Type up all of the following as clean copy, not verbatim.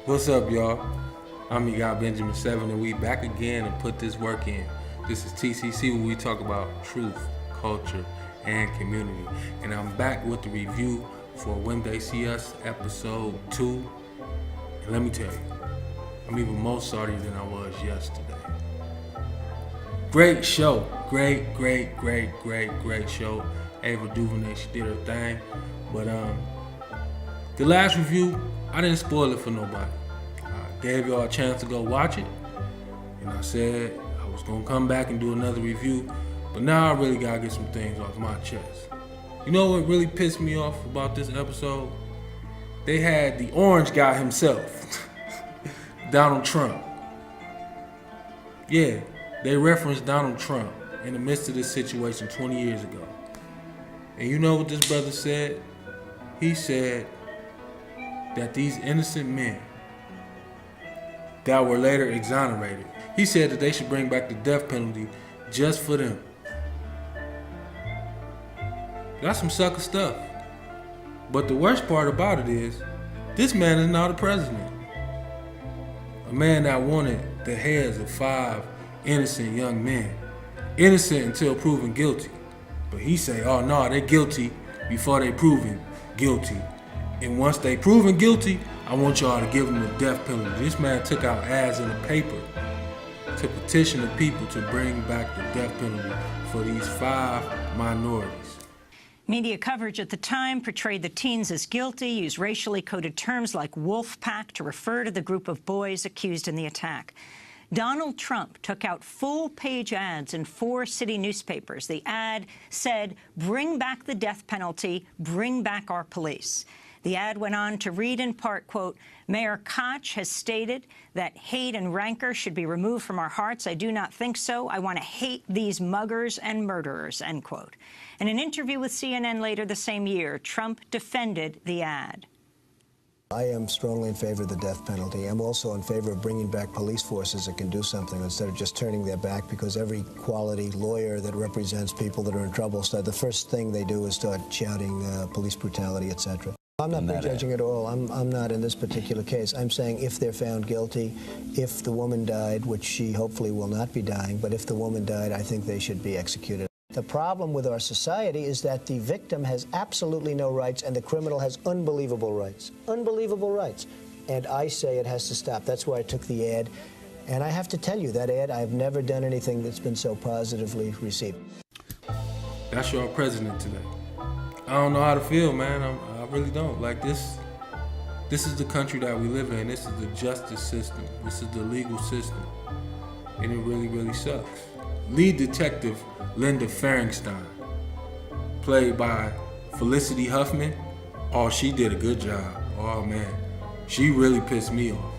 What's up, y'all? I'm your guy Benjamin 7, and we back again and put this work in. This is TCC, where we talk about truth, culture, and community. And I'm back with the review for When They See Us, episode 2. And let me tell you, I'm even more sorry than I was yesterday. Great show. Great show. Ava DuVernay, she did her thing. But the last review, I didn't spoil it for nobody. I gave y'all a chance to go watch it, and I said I was gonna come back and do another review, but now I really gotta get some things off my chest. You know what really pissed me off about this episode? They had the orange guy himself, Donald Trump. Yeah, they referenced Donald Trump in the midst of this situation 20 years ago. And you know what this brother said? He said that these innocent men that were later exonerated, he said that they should bring back the death penalty just for them. That's some sucker stuff. But the worst part about it is, this man is now the president. A man that wanted the heads of 5 innocent young men. Innocent until proven guilty. But he say, oh no, they guilty before they proven guilty. And once they proven guilty, I want y'all to give them the death penalty. This man took out ads in the paper to petition the people to bring back the death penalty for these 5 minorities. Media coverage at the time portrayed the teens as guilty, used racially coded terms like wolf pack to refer to the group of boys accused in the attack. Donald Trump took out full-page ads in 4 city newspapers. The ad said, "Bring back the death penalty, bring back our police." The ad went on to read in part, quote, "Mayor Koch has stated that hate and rancor should be removed from our hearts. I do not think so. I want to hate these muggers and murderers," end quote. In an interview with CNN later the same year, Trump defended the ad. I am strongly in favor of the death penalty. I'm also in favor of bringing back police forces that can do something instead of just turning their back, because every quality lawyer that represents people that are in trouble, so the first thing they do is start shouting police brutality, etc. I'm not prejudging at all. I'm not in this particular case. I'm saying if they're found guilty, if the woman died, which she hopefully will not be dying, but if the woman died, I think they should be executed. The problem with our society is that the victim has absolutely no rights and the criminal has unbelievable rights. Unbelievable rights. And I say it has to stop. That's why I took the ad. And I have to tell you, that ad, I've never done anything that's been so positively received. That's your president today. I don't know how to feel, man. I really don't. Like this is the country that we live in. This is the justice system. This is the legal system. And it really sucks. Lead detective Linda Fairstein, played by Felicity Huffman. Oh, she did a good job. Oh man, she really pissed me off.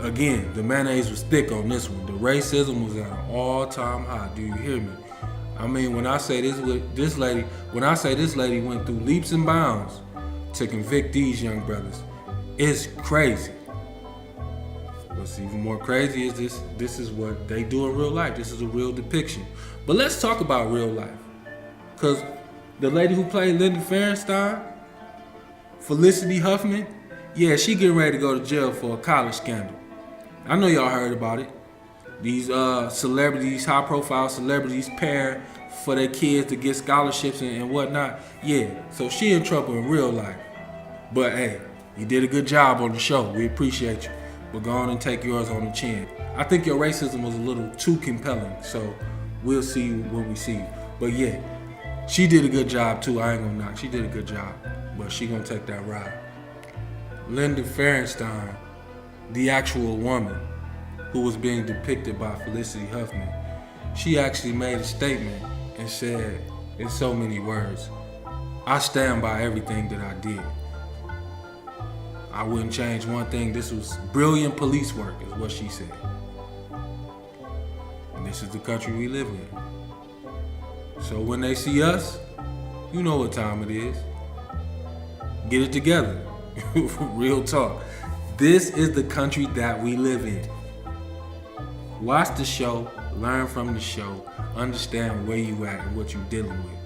Again, the mayonnaise was thick on this one. The racism was at an all-time high. Do you hear me? I mean, when I say this lady went through leaps and bounds to convict these young brothers, it's crazy. What's even more crazy is this is what they do in real life. This is a real depiction. But let's talk about real life. Because the lady who played Linda Fairstein, Felicity Huffman, yeah, she getting ready to go to jail for a college scandal. I know y'all heard about it. These celebrities, high-profile celebrities pair for their kids to get scholarships and whatnot. Yeah, so she in trouble in real life. But hey, you did a good job on the show. We appreciate you. But go on and take yours on the chin. I think your racism was a little too compelling, so we'll see you when we see you. But yeah, she did a good job too. I ain't gonna knock. She did a good job, but she gonna take that ride. Linda Fairstein, the actual woman who was being depicted by Felicity Huffman, she actually made a statement and said in so many words, "I stand by everything that I did. I wouldn't change one thing. This was brilliant police work," is what she said. And this is the country we live in. So when they see us, you know what time it is. Get it together. Real talk. This is the country that we live in. Watch the show, learn from the show, understand where you at and what you're dealing with.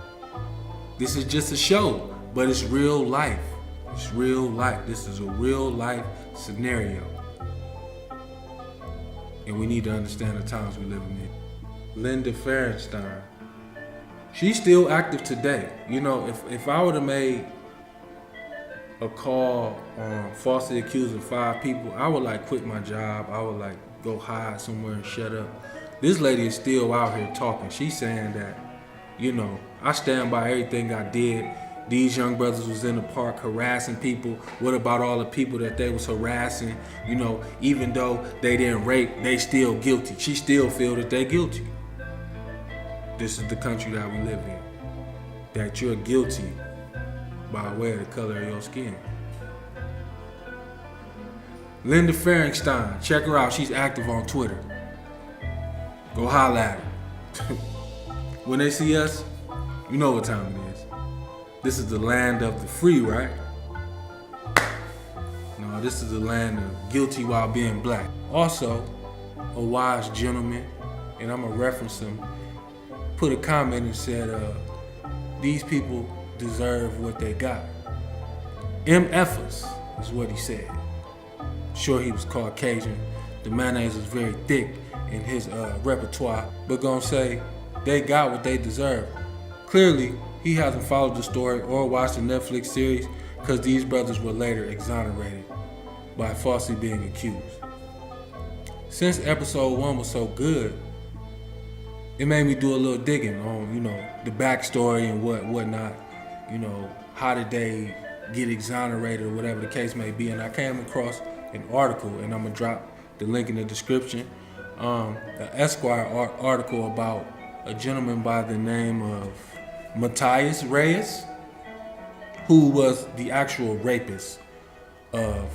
This is just a show, but it's real life. It's real life. This is a real life scenario. And we need to understand the times we live in. Linda Fairstein. She's still active today. You know, if I would have made a call on falsely accusing 5 people, I would like quit my job. I would like go hide somewhere and shut up. This lady is still out here talking. She's saying that, you know, I stand by everything I did. These young brothers was in the park harassing people. What about all the people that they was harassing? You know, even though they didn't rape, they still guilty. She still feel that they guilty. This is the country that we live in. That you're guilty by way of the color of your skin. Linda Fairstein, check her out. She's active on Twitter. Go holla at her. When they see us, you know what time it is. This is the land of the free, right? No, this is the land of guilty while being black. Also, a wise gentleman, and I'm gonna reference him, put a comment and said, these people deserve what they got. MFers is what he said. Sure, he was Caucasian. The mayonnaise was very thick in his repertoire, but gonna say they got what they deserve. Clearly, he hasn't followed the story or watched the Netflix series because these brothers were later exonerated by falsely being accused. Since episode 1 was so good, it made me do a little digging on, you know, the backstory and whatnot. You know, how did they get exonerated or whatever the case may be. And I came across an article, and I'm gonna drop the link in the description. An Esquire article about a gentleman by the name of Matthias Reyes, who was the actual rapist of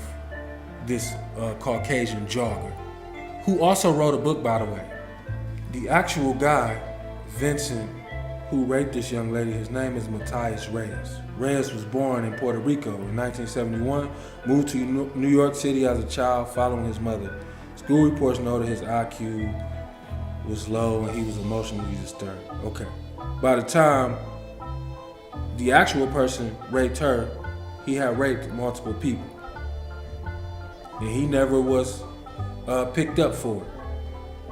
this Caucasian jogger, who also wrote a book, by the way. The actual guy, Vincent, who raped this young lady, his name is Matthias Reyes. Reyes was born in Puerto Rico in 1971, moved to New York City as a child following his mother. School reports noted his IQ was low and he was emotionally disturbed. Okay. By the time the actual person raped her, he had raped multiple people. And he never was picked up for it.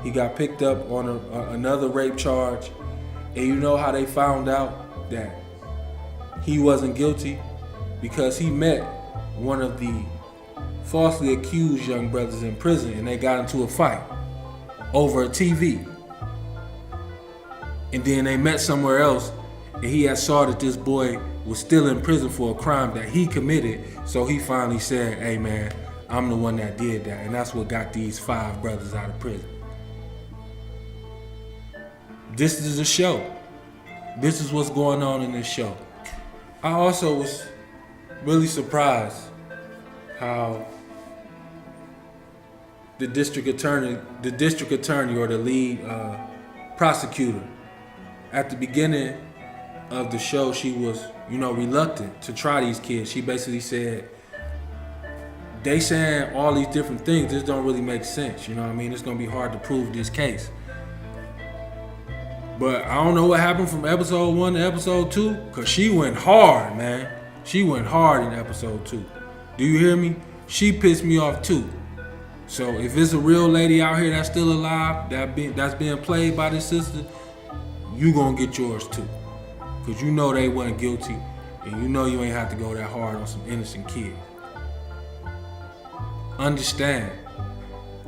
He got picked up on another rape charge. And you know how they found out that he wasn't guilty? Because he met one of the falsely accused young brothers in prison and they got into a fight over a TV. And then they met somewhere else and he had saw that this boy was still in prison for a crime that he committed. So he finally said, hey man, I'm the one that did that. And that's what got these 5 brothers out of prison. This is a show. This is what's going on in this show. I also was really surprised how the district attorney or the lead prosecutor, at the beginning of the show, she was, reluctant to try these kids. She basically said, they saying all these different things, this don't really make sense. You know what I mean? It's gonna be hard to prove this case. But I don't know what happened from episode 1 to episode 2, because she went hard, man. She went hard in episode 2. Do you hear me? She pissed me off too. So if it's a real lady out here that's still alive, that's being played by this sister, you gonna get yours too. Because you know they wasn't guilty, and you know you ain't have to go that hard on some innocent kids. Understand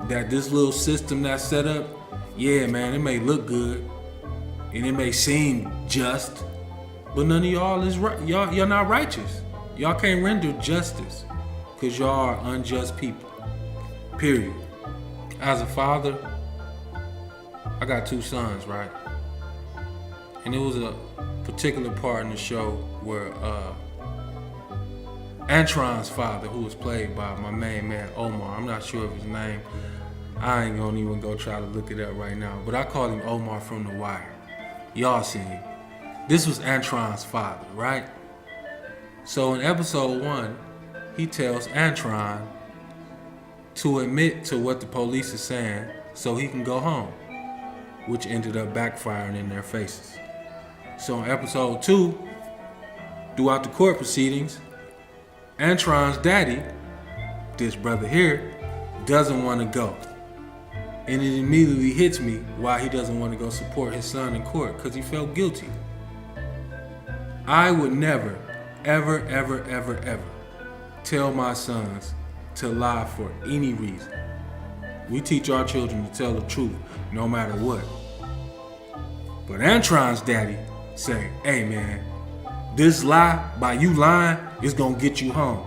that this little system that's set up, yeah, man, it may look good, and it may seem just, but none of y'all is right. Y'all not righteous. Y'all can't render justice because y'all are unjust people. Period. As a father, I got 2 sons, right? And it was a particular part in the show where Antron's father, who was played by my main man Omar, I'm not sure of his name. I ain't gonna even go try to look it up right now, but I call him Omar from The Wire. Y'all seen. This was Antron's father, right? So in episode 1, he tells Antron to admit to what the police is saying so he can go home, which ended up backfiring in their faces. So in episode 2, throughout the court proceedings, Antron's daddy, this brother here, doesn't want to go. And it immediately hits me why he doesn't want to go support his son in court, because he felt guilty. I would never, ever, ever, ever, ever tell my sons to lie for any reason. We teach our children to tell the truth no matter what. But Antron's daddy say, hey man, this lie, by you lying, is gonna get you home.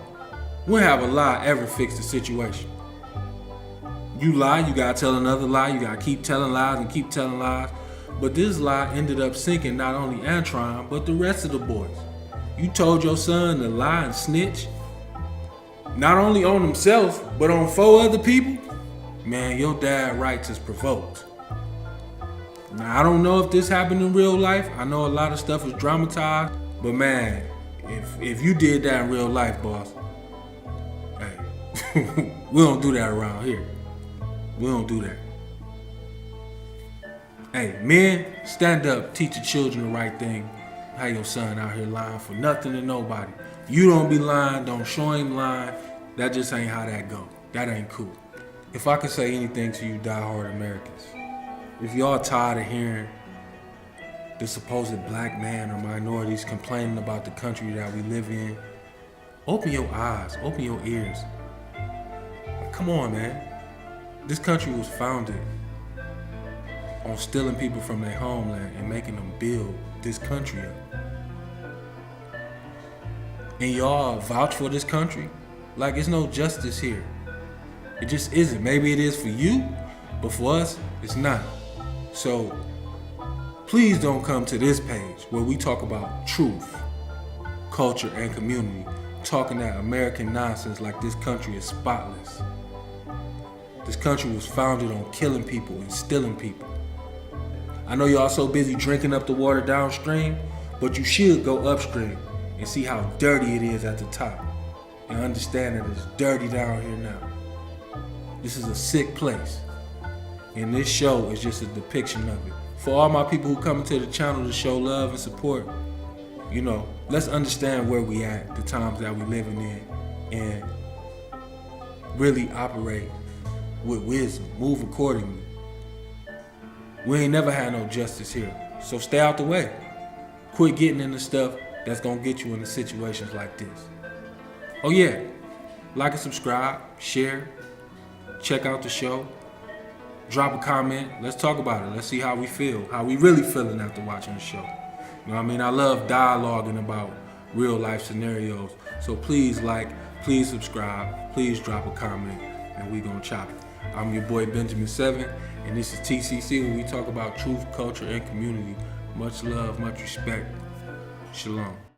We'll have a lie ever fix the situation. You lie, you gotta tell another lie, you gotta keep telling lies and keep telling lies. But this lie ended up sinking not only Antron, but the rest of the boys. You told your son to lie and snitch, not only on himself, but on 4 other people. Man, your dad's rights is provoked. Now, I don't know if this happened in real life. I know a lot of stuff is dramatized, but man, if you did that in real life, boss, hey, we don't do that around here. We don't do that. Hey, men, stand up, teach your children the right thing. How your son out here lying for nothing to nobody. You don't be lying, don't show him lying. That just ain't how that go. That ain't cool. If I could say anything to you diehard Americans, if y'all tired of hearing the supposed black man or minorities complaining about the country that we live in, open your eyes, open your ears. Come on, man. This country was founded on stealing people from their homeland and making them build this country up. And y'all vouch for this country like it's no justice here. It just isn't. Maybe it is for you, but for us, it's not. So please don't come to this page where we talk about truth, culture, and community, talking that American nonsense like this country is spotless. This country was founded on killing people and stealing people. I know y'all so busy drinking up the water downstream, but you should go upstream and see how dirty it is at the top and understand that it's dirty down here now. This is a sick place, and this show is just a depiction of it. For all my people who come into the channel to show love and support, you know, let's understand where we at, the times that we living in, and really operate with wisdom, move accordingly. We ain't never had no justice here, so stay out the way. Quit getting into stuff that's gonna get you into situations like this. Oh yeah, like and subscribe, share, check out the show, drop a comment, let's talk about it. Let's see how we feel, how we really feeling after watching the show. You know what I mean? I love dialoguing about real life scenarios, so please like, please subscribe, please drop a comment, and we gonna chop it. I'm your boy Benjamin 7, and this is TCC, where we talk about truth, culture, and community. Much love, much respect. Shalom.